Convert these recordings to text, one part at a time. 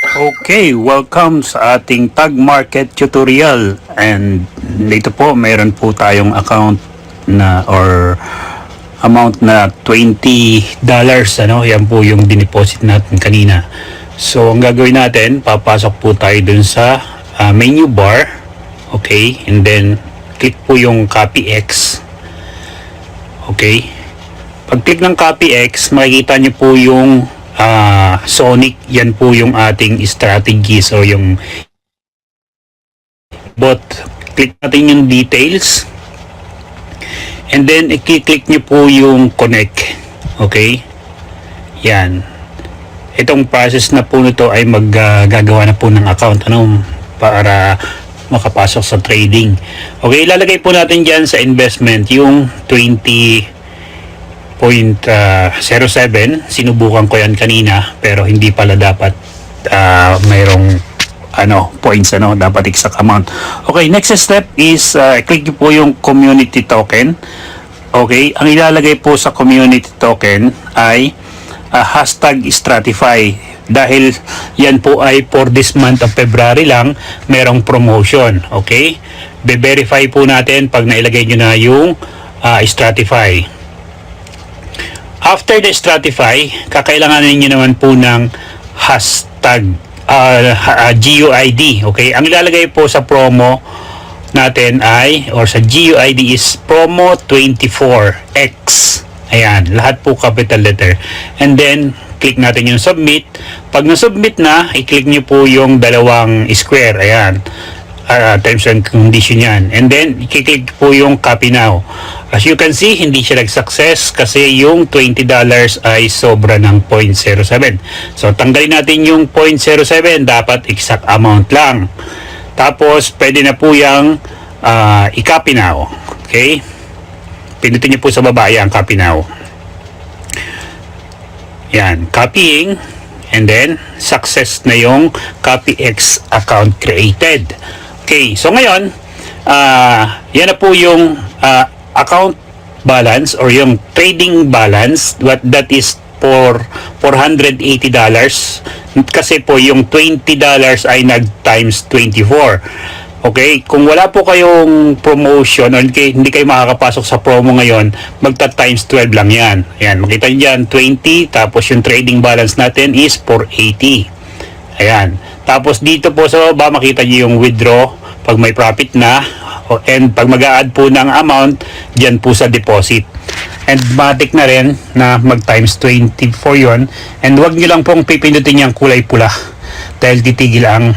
Okay, welcome sa ating tag market tutorial. And dito po meron po tayong account na or amount na $20 ano, yan po yung dineposit natin kanina. So ang gagawin natin, papasok po tayo dun sa menu bar. Okay, and then click po yung copy X. Okay, pag click ng copy X, makikita nyo po yung Sonic, yan po yung ating strategies o yung bot. Click natin yung details and then i-click nyo po yung connect. Okay, yan, itong process na po nito ay maggagawa na po ng account para makapasok sa trading. Okay, ilalagay po natin dyan sa investment yung 20.07. Sinubukan ko yan kanina pero hindi pala dapat mayroong points dapat exact amount. Okay, next step is click po yung community token. Okay, ang ilalagay po sa community token ay hashtag Stratify, dahil yan po ay for this month of February lang merong promotion. Okay, be-verify po natin pag nailagay nyo na yung Stratify. After the Stratify, kakailanganin nyo naman po ng hashtag GUID. Okay, ang ilalagay po sa promo natin ay, or sa GUID is promo24X. Ayan, lahat po capital letter. And then, click natin yung submit. Pag na-submit na, i-click nyo po yung dalawang square. Ayan, terms and condition yan. And then, i-click po yung copy now. As you can see, hindi siya nag-success kasi yung $20 ay sobra ng 0.07. So, tanggalin natin yung 0.07. Dapat exact amount lang. Tapos, pwede na po yung i-copy now. Okay? Pinutin niyo po sa baba yan, copy now. Yan, copying. And then, success na yung CopyX account created. Okay, so ngayon, yan na po yung account balance or yung trading balance, that is for $480, kasi po yung $20 ay nag times 24. Okay, kung wala po kayong promotion or hindi kayo makakapasok sa promo ngayon, magta times 12 lang yan. Ayan, makita nyo dyan 20, tapos yung trading balance natin is 480. Ayan, tapos dito po sa baba makita nyo yung withdraw pag may profit na, and pag mag-a-add po ng amount dyan po sa deposit. And matik na rin na mag times 24 yon. And wag nyo lang pong pipindutin yung kulay pula dahil titigil ang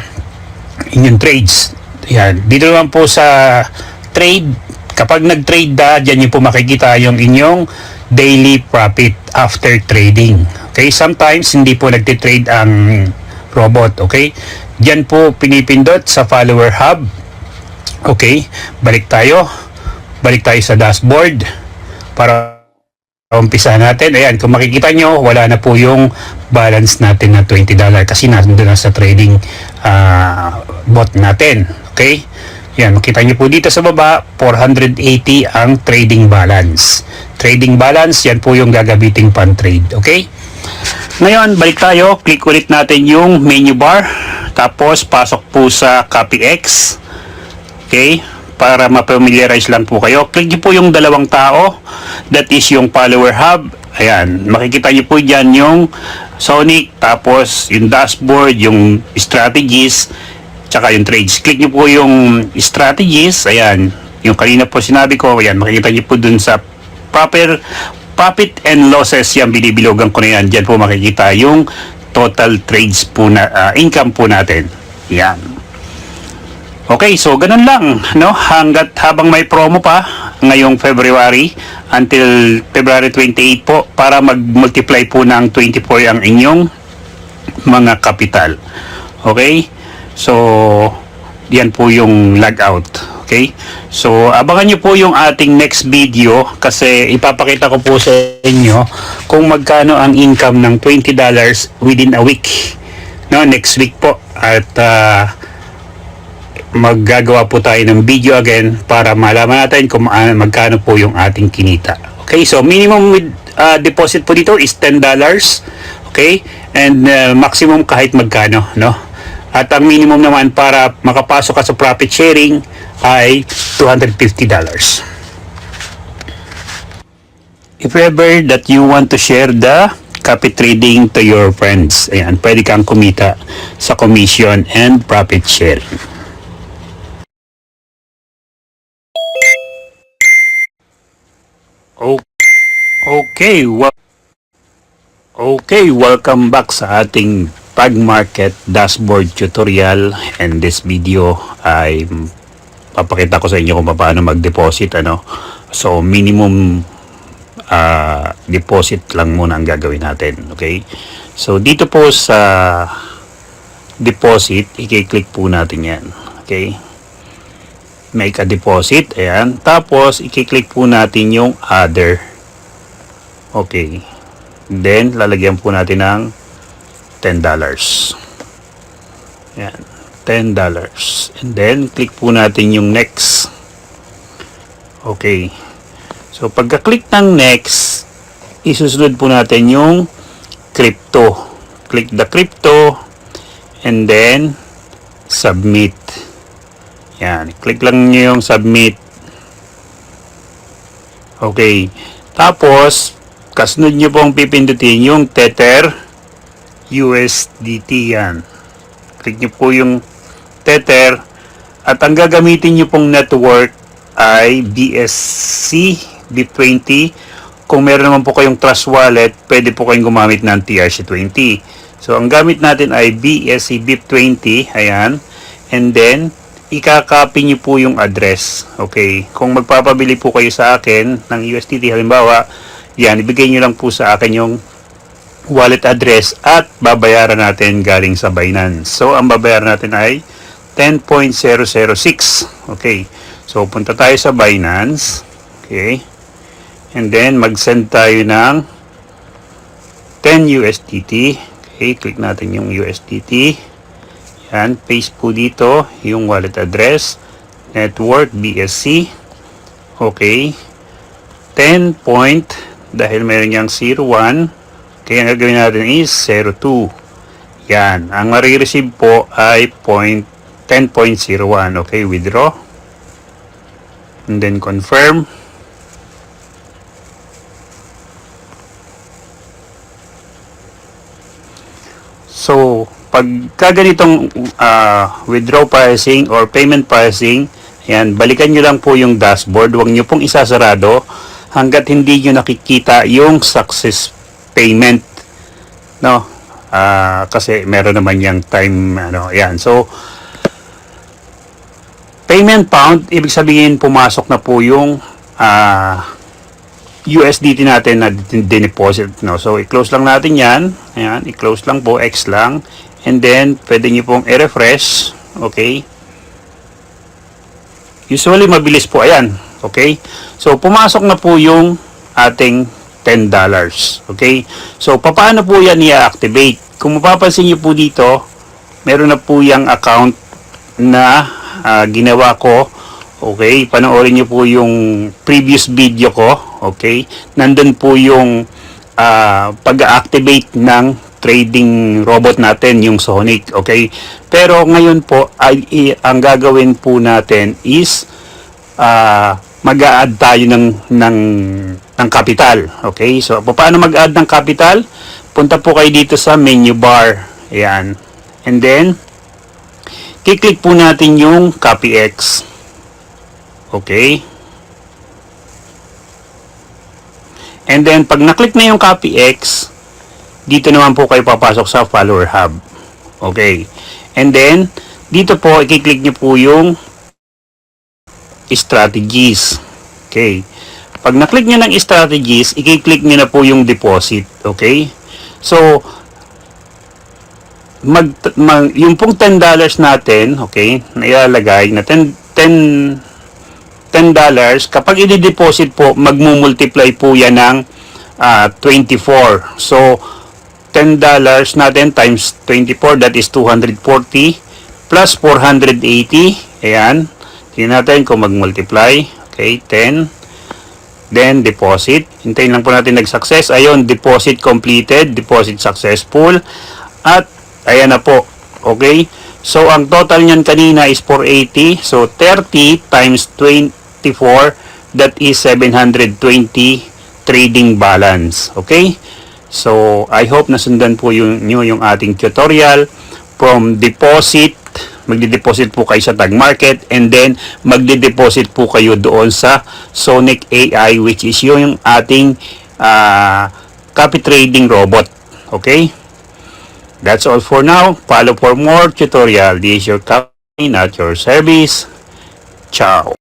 inyong trades. Yan, dito naman po sa trade, kapag nag-trade dyan nyo po makikita yung inyong daily profit after trading. Okay, sometimes hindi po nagtitrade ang robot. Okay, dyan po pinipindot sa follower hub. Okay, balik tayo sa dashboard para umpisa natin. Ayan, kung makikita nyo, wala na po yung balance natin na $20 kasi nandun na sa trading bot natin. Okay, yan, makita nyo po dito sa baba, 480 ang trading balance. Trading balance, yan po yung gagabiting pan trade. Okay, ngayon balik tayo, click ulit natin yung menu bar, tapos pasok po sa CopyX. Okay, para ma-familiarize lang po kayo, click nyo po yung dalawang tao, that is yung follower hub. Ayan, makikita nyo po dyan yung Sonic, tapos yung dashboard, yung strategies, tsaka yung trades. Click nyo po yung strategies. Ayan, yung kanina po sinabi ko. Ayan, makikita nyo po dun sa proper profit and losses, yan, binibilogan ko na yan. Dyan po makikita yung total trades po na income po natin. Yan. Okay, so ganun lang, no? Habang may promo pa ngayong February until February 28 po, para mag-multiply po ng 24 ang inyong mga capital. Okay? So, yan po yung logout. Okay? So, abangan nyo po yung ating next video kasi ipapakita ko po sa inyo kung magkano ang income ng $20 within a week. No, next week po. At maggagawa po tayo ng video again para malaman natin kung magkano po yung ating kinita. Okay, so minimum with deposit po dito is $10. Okay? And maximum kahit magkano, no? At ang minimum naman para makapasok ka sa profit sharing ay $250. If ever that you want to share the copy trading to your friends, ayan, pwede kang kumita sa commission and profit sharing. Okay, welcome back sa ating pag-market dashboard tutorial, and this video ay papakita ko sa inyo kung paano mag-deposit, ano. So minimum deposit lang muna ang gagawin natin, okay? So dito po sa deposit, i-click po natin yan, okay? Make a deposit, ayan. Tapos i-click po natin yung other, okay? Then lalagyan po natin ng $10. Yan, $10. And then click po natin yung next. Okay. So pagka-click ng next, isusunod po natin yung crypto. Click the crypto and then submit. Yan, click lang nyo yung submit. Okay. Tapos kasunod nyo pong pipindutin yung Tether USDT, yan. Click nyo po yung Tether at ang gagamitin nyo pong network ay BSC, BIP20. Kung meron naman po kayong Trust Wallet, pwede po kayong gumamit ng TRC20. So ang gamit natin ay BSC BIP20, ayan. And then ikakopy nyo po yung address, okay? Kung magpapabili po kayo sa akin ng USDT, halimbawa, yan, ibigay nyo lang po sa akin yung wallet address at babayaran natin galing sa Binance. So ang babayaran natin ay 10.006. Okay, so punta tayo sa Binance, okay, and then mag-send tayo ng 10 USDT. Okay, click natin yung USDT, yan, paste po dito yung wallet address, network BSC, okay, 10 point, dahil meron niyang 01, kaya ang gagawin natin is 02. Yan. Ang marireceive po ay 10.01. Okay, withdraw. And then confirm. So, pagka ganitong withdraw pricing or payment pricing, yan, balikan nyo lang po yung dashboard. Huwag nyo pong isasarado hanggat hindi nyo nakikita yung success payment, no? Kasi meron naman yung time, ano, yan. So payment found, ibig sabihin pumasok na po yung USDT natin na dineposit, no? So i-close lang natin yan, ayan, i-close lang po, X lang, and then pwede nyo pong i-refresh, okay? Usually mabilis po, ayan, okay? So pumasok na po yung ating $10. Okay? So, paano po yan i-activate? Kung mapapansin nyo po dito, meron na po yung account na ginawa ko. Okay? Panoorin nyo po yung previous video ko. Okay? Nandun po yung pag-activate ng trading robot natin, yung Sonic. Okay? Pero ngayon po, ang gagawin po natin is mag-a-add tayo ng capital. Okay? So, paano mag-add ng capital? Punta po kayo dito sa menu bar. Ayan. And then, kiklik po natin yung CopyX. Okay? And then, pag naklik na yung CopyX, dito naman po kayo papasok sa Follower Hub. Okay? And then, dito po, ikiklik nyo po yung strategies. Okay. Pag naklik nyo ng strategies, i-click nyo na po yung deposit. Okay. So, yung pong $10 natin, okay, na ilalagay na $10, kapag i-deposit po, magmumultiply po yan ng 24. So, $10 natin times 24, that is 240 plus 480. Ayan. Tingnan natin kung mag-multiply. Okay, 10 then deposit. Hintayin lang po natin nag-success. Ayun, deposit completed, deposit successful. At ayan na po. Okay? So ang total niyan kanina is 480. So 30 times 24, that is 720 trading balance. Okay? So I hope nasundan po yung ating tutorial from deposit. Magdi-deposit po kayo sa Tag Market, and then magdi-deposit po kayo doon sa Sonic AI, which is yung ating copy trading robot. Okay? That's all for now. Follow for more tutorial. This is your company, not your service. Ciao.